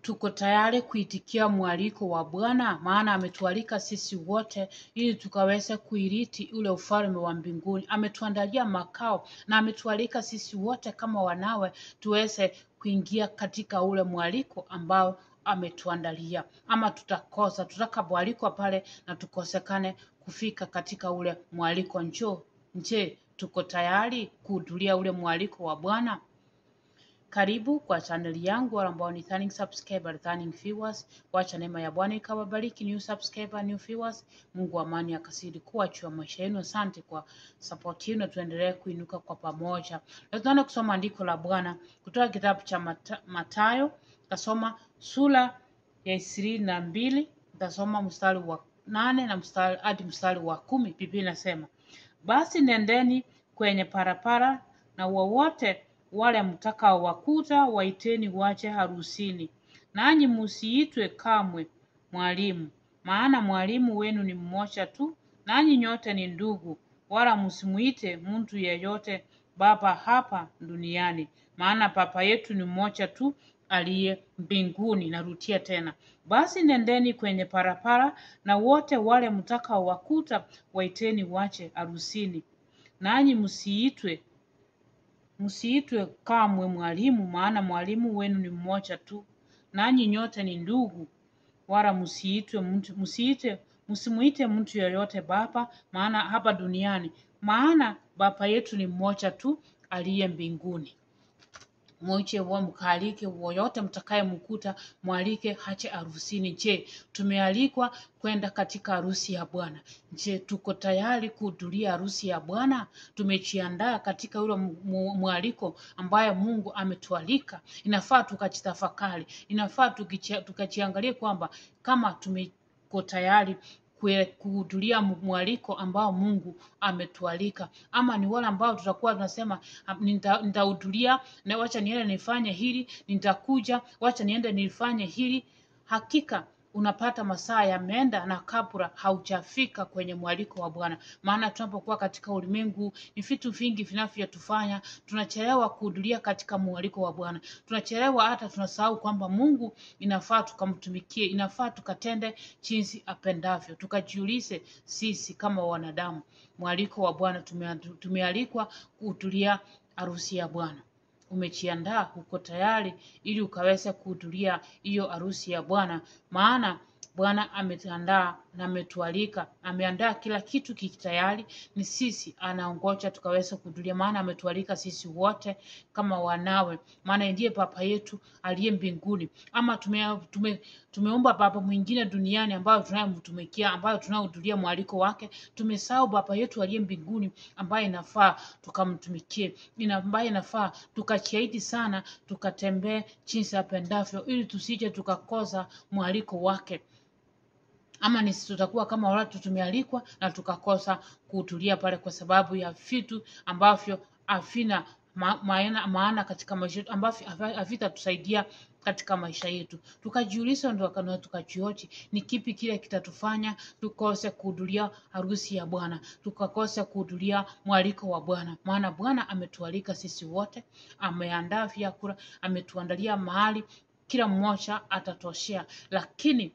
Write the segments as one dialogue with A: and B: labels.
A: tuko tayari kuitikia mwaliko wa Bwana, maana ametualika sisi wote ili tukaweze kuirithi ule ufalme wa mbinguni. Ametuandalia makao na ametualika sisi wote kama wanawe tuweze kuingia katika ule mwaliko ambao ametuandalia. Ama tutakosa tutakapoalikwa pale na tukosekane kufika katika ule mwaliko. Je, tuko tayari kuhudhuria ule mwaliko wa Bwana? Karibu kwa channel yangu wale ambao ni returning subscriber, returning viewers. Wacha neema ya Bwana ikawabariki new subscriber, new viewers. Mungu wa amani akazidi kuwa juu ya maisha yenu. Asante kwa support yenu, tuendelee kuinuka kwa pamoja. Leo tunaenda kusoma andiko la Bwana kutoka kitabu cha Mathayo. Tasoma sura ya 22, tasoma mstari wa 8 na mstari wa 10. Biblia inasema, basi nendeni kwenye parapara na wowote wale mtakao wakuta waiteni waje harusini, nanyi musiitwe kamwe mwalimu, maana mwalimu wenu ni mmoja tu, nanyi nyote ni ndugu. Wala msimuite mtu yeyote baba hapa duniani, maana baba yetu ni mmoja tu aliye mbinguni. Narudia tena, basi nendeni kwenye parapara na wote wale mtakao wakuta waiteni waje harusini, nanyi msiitwe kamwe mwalimu, maana mwalimu wenu ni mmoja tu, nanyi nyote ni ndugu. Wala msimuite mtu yeyote baba maana hapa duniani, maana baba yetu ni mmoja tu aliye mbinguni. Mwiche wa mkalike woyote mtakaye mkuta, mwalike hache harusini. Je, tumealikwa kwenda katika harusi ya Bwana? Je, tuko tayari kuhudhuria harusi ya Bwana? Tumejiandaa katika ule mwaliko ambaye Mungu ametualika? Inafaa tukajitafakari, inafaa tukajiangalie kwamba kama tumeko tayari kuhudhuria mwaliko ambao Mungu ametualika, ama ni wale ambao tutakuwa tunasema nitahudhuria na wacha niende nifanye hili, nitakuja wacha niende nifanye hili. Hakika unapata masaa yameenda na kabla haujafika kwenye mwaliko wa Bwana. Maana tunapokuwa katika ulimwengu ni vitu vingi vinavyotufanya tunachelewa kuhudhuria katika mwaliko wa Bwana. Tunachelewa hata tunasahau kwamba Mungu inafaa tukamtumikie, inafaa tukatende jinsi apendavyo. Tukajiulize sisi kama wanadamu, mwaliko wa Bwana tumealikwa kuhudhuria harusi ya Bwana. Umejiandaa, uko tayari ili ukaweze kuhudhuria hiyo harusi ya Bwana? Maana Bwana ametuandaa na ametualika, ameandaa kila kitu kitayari, ni sisi anaongoja tukaweze kuhudhuria. Maana ametualika sisi wote kama wanawe, maana ndiye baba yetu aliye mbinguni. Ama tumeomba baba mwingine duniani ambayo tunayemtumikia, ambayo tunahudhuria mwaliko wake. Tumesahau baba yetu aliye mbinguni ambaye inafaa tukamtumikie, ambaye inafaa tukajiahidi sana, tukatembee jinsi apendavyo, ili tusije tukakosa mwaliko wake. Ama ni tutakuwa kama watu tumealikwa na tukakosa kuhudhuria pale kwa sababu ya vitu ambavyo havina maana katika maisha yetu, ambavyo havitatusaidia katika maisha yetu. Tukajiuliza ndio tukajioji ni kipi kile kitatufanya tukose kuhudhuria harusi ya Bwana, tukakose kuhudhuria mwaliko wa Bwana. Maana Bwana ametualika sisi wote, ameandaa vyakula, ametuandalia mahali kila mmoja atatoshea. Lakini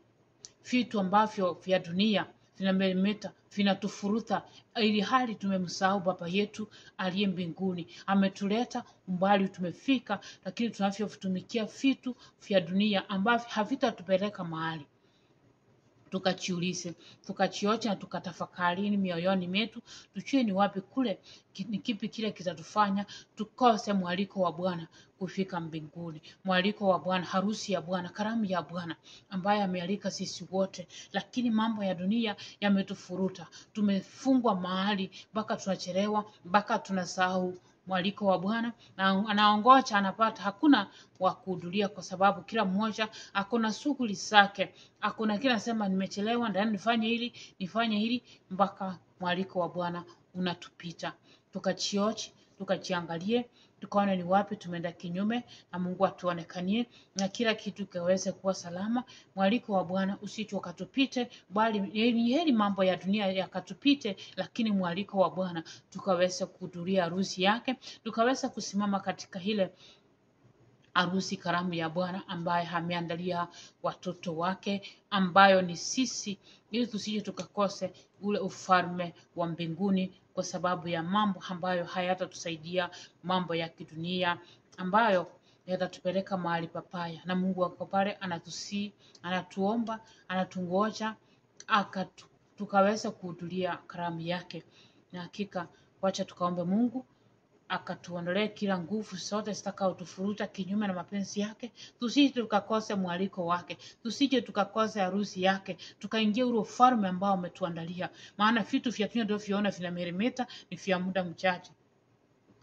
A: vitu ambavyo vya dunia vinameremeta, vinatufuruta, ili hali tumemsahau baba yetu aliye mbinguni. Ametuleta umbali tumefika, lakini tunavyotumikia vitu vya dunia ambavyo havitatupeleka mahali. Tukajiulize, tukachiocha na tukatafakari mioyoni metu, tujue ni wapi kule, ni kipi kile kitatufanya tukose mwaliko wa Bwana kufika mbinguni. Mwaliko wa Bwana, harusi ya Bwana, karamu ya Bwana ambaye amealika sisi wote. Lakini mambo ya dunia yametufuruta, tumefungwa mahali mpaka tunachelewa, mpaka tunasahau mwaliko wa Bwana, na anaongoja anapata hakuna wa kuhudhuria, kwa sababu kila mmoja akona shughuli zake, akona kila sema nimechelewa ndani nifanye hili mpaka mwaliko wa Bwana unatupita. Tukachiochi, tukajiangalie, tukaone ni wapi tumeenda kinyume, na Mungu atuonekanie na kila kitu kiweze kuwa salama. Mwaliko wa Bwana usije ukatupite, bali heri mambo ya dunia yakatupite, lakini mwaliko wa Bwana tukaweze kuhudhuria harusi yake, tukaweze kusimama katika ile harusi, karamu ya Bwana ambaye ameandalia watoto wake, ambayo ni sisi, ili tusije tukakose ule ufalme wa mbinguni kwa sababu ya mambo ambayo hayatatusaidia, mambo ya kidunia ambayo yatatupeleka mahali papaya. Na Mungu wako pale anatusii, anatuomba, anatungoja tukaweza kuhudhuria karamu yake. Na hakika wacha tukaombe Mungu akatuondolee kila nguvu zote zitakazotufuruta kinyume na mapenzi yake, tusije tukakose mwaliko wake, tusije tukakose harusi yake, tukaingia ule ufalme ambao umetuandalia. Maana vitu vya dunia ndio viona vinameremeta, ni vya muda mchache.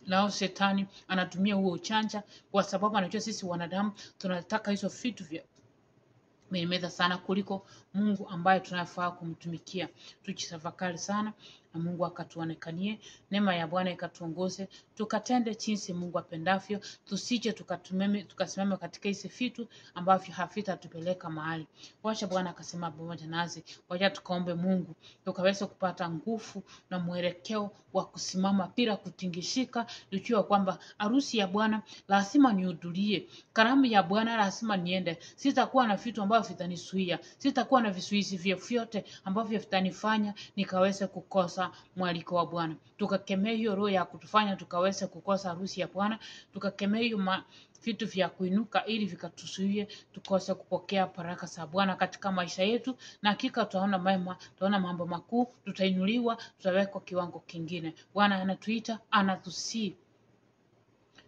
A: Nao shetani anatumia huo uchanja kwa sababu anajua sisi wanadamu tunataka hizo vitu vya meremeta sana kuliko Mungu ambaye tunafaa kumtumikia. Tujitafakari sana na Mungu akatuonekanie, neema ya Bwana ikatuongoze, tukatende jinsi Mungu apendavyo, tusije tukasimama katika hizi vitu ambavyo havitatupeleka mahali. Wacha Bwana akasema pamoja nasi, wacha tukaombe Mungu tukaweze kupata nguvu na mwelekeo wa kusimama bila kutingishika, tukiwa kwamba harusi ya Bwana lazima nihudhurie, karamu ya Bwana lazima niende. Sitakuwa na vitu ambavyo vitanisuia, sitakuwa na vizuizi vyovyote ambavyo vitanifanya nikaweze kukosa mwaliko wa Bwana. Tukakemea hiyo roho ya kutufanya tukaweze kukosa harusi ya Bwana, tukakemea hiyo vitu vya kuinuka ili vikatusuie tukose kupokea baraka za Bwana katika maisha yetu, na hakika tutaona mema, tutaona mambo makuu, tutainuliwa, tutawekwa kiwango kingine. Bwana anatuita, anatusii,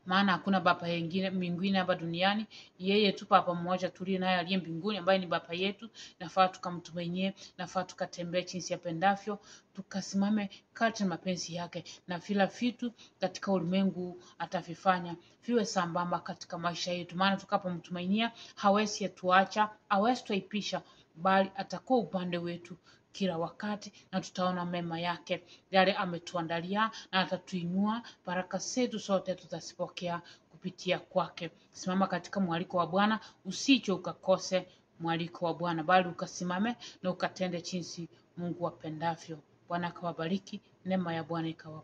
A: maana hakuna baba mwingine hapa duniani, yeye tu baba mmoja tuliye naye aliye mbinguni, ambaye ni baba yetu. Nafaa tukamtumainie, nafaa tukatembee jinsi yapendavyo, tukasimame kati na mapenzi yake, na vila vitu katika ulimwengu atavifanya viwe sambamba katika maisha yetu. Maana tukapomtumainia hawezi tuacha, hawezi tuipisha, bali atakuwa upande wetu kila wakati, na tutaona mema yake yale ametuandalia, na atatuinua. Baraka zetu zote tutazipokea kupitia kwake. Simama katika mwaliko wa Bwana, usije ukakose mwaliko wa Bwana, bali ukasimame na ukatende jinsi Mungu apendavyo. Bwana akawabariki, neema ya Bwana ikawa